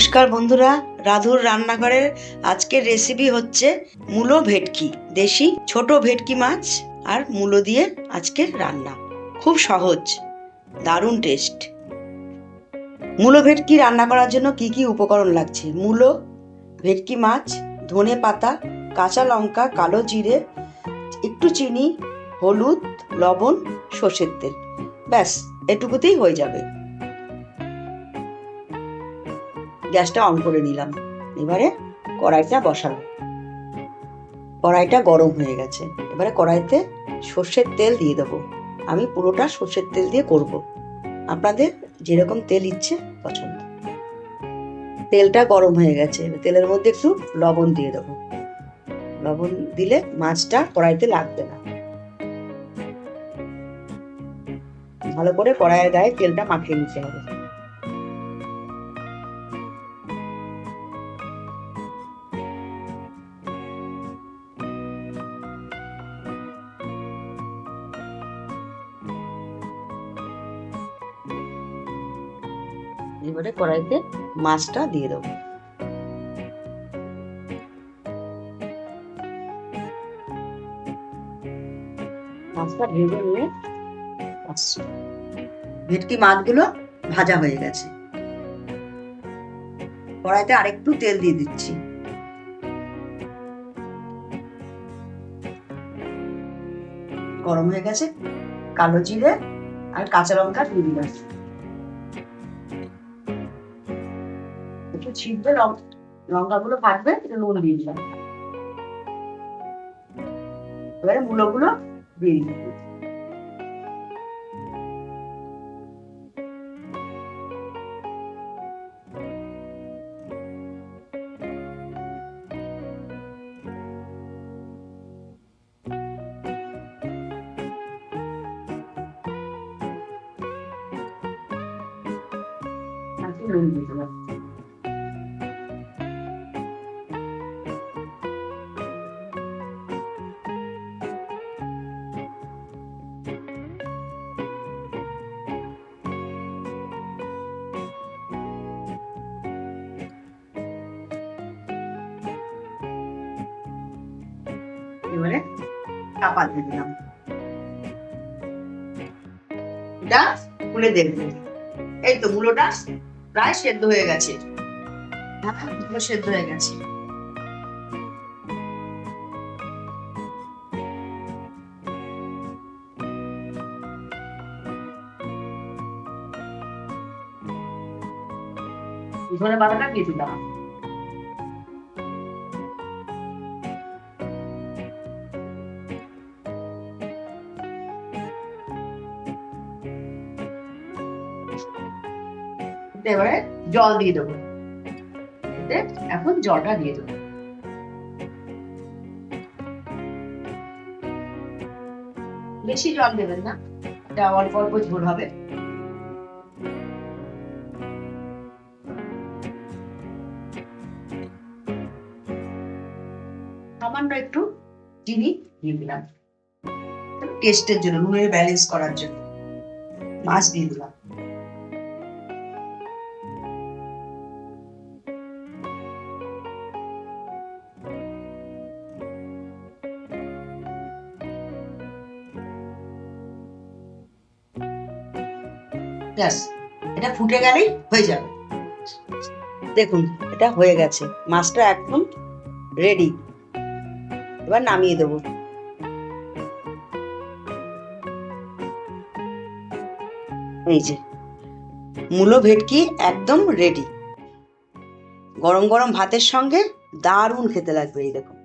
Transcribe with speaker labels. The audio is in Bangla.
Speaker 1: নমস্কার বন্ধুরা, রাধুর রান্নাঘরের আজকের রেসিপি হচ্ছে মূলো ভেটকি। দেশি ছোট ভেটকি মাছ আর মূলো দিয়ে আজকে রান্না। খুব সহজ, দারুণ টেস্ট। মূলো ভেটকি রান্না করার জন্য কি কি উপকরণ লাগছে: মূলো, ভেটকি মাছ, ধনে পাতা, কাঁচা লঙ্কা, কালো জিরে, একটু চিনি, হলুদ, লবণ, সর্ষের তেল। ব্যাস, এটুকুতেই হয়ে যাবে। গ্যাসটা অন করে নিলাম। এবারে কড়াইটা বসালাম। কড়াইটা গরম হয়ে গেছে। এবারে কড়াইতে সর্ষের তেল দিয়ে দেবো। আমি পুরোটা সর্ষের তেল দিয়ে করব। আপনাদের যেরকম তেল ইচ্ছে পছন্দ। তেলটা গরম হয়ে গেছে। তেলের মধ্যে একটু লবণ দিয়ে দেবো। লবণ দিলে মাছটা কড়াইতে লাগবে না। ভালো করে কড়াইয়ের গায়ে তেলটা মাখিয়ে নিতে হবে। এবারে কড়াইতে মাছটা দিয়ে দেবো। মাছটা ভেজে নিয়ে ভেটকি মাছগুলো ভাজা হয়ে গেছে। কড়াইতে আরেকটু তেল দিয়ে দিচ্ছি। গরম হয়ে গেছে। কালো জিরে আর কাঁচা লঙ্কা দিয়ে দিলাম। একটু ছিটবে, লঙ্কাগুলো ভাজবে, একটু নুন দিয়ে দিলাম। এবারে মূলোগুলো দিয়ে দিলাম। নুন দিয়ে দিলাম। এবারে চাপা দিয়ে দিলাম। এটা খুলে দেখবেন। এই তো মূলোটা প্রায় সেদ্ধ হয়ে গেছে। হ্যাঁ, সেদ্ধ হয়ে গেছে। ধনে পাতাটা দিয়ে দিলাম। এবারে জল দিয়ে দেবো। এখন জলটা দিয়ে দেবো। বেশি জল দেবেন না, এটা অল্প অল্প ঝোল হবে। সামান্য একটু চিনি দিয়ে দিলাম টেস্টের জন্য, নুনের ব্যালেন্স করার জন্য। মাছ দিয়ে দিলাম। ব্যাস, এটা ফুটে গেলেই হয়ে যাবে। দেখুন, এটা হয়ে গেছে। মাছটা একদম রেডি। এবার নামিয়ে দেবো। এই যে মূলো ভেটকি একদম রেডি। গরম গরম ভাতের সঙ্গে দারুণ খেতে লাগবে। এই দেখুন।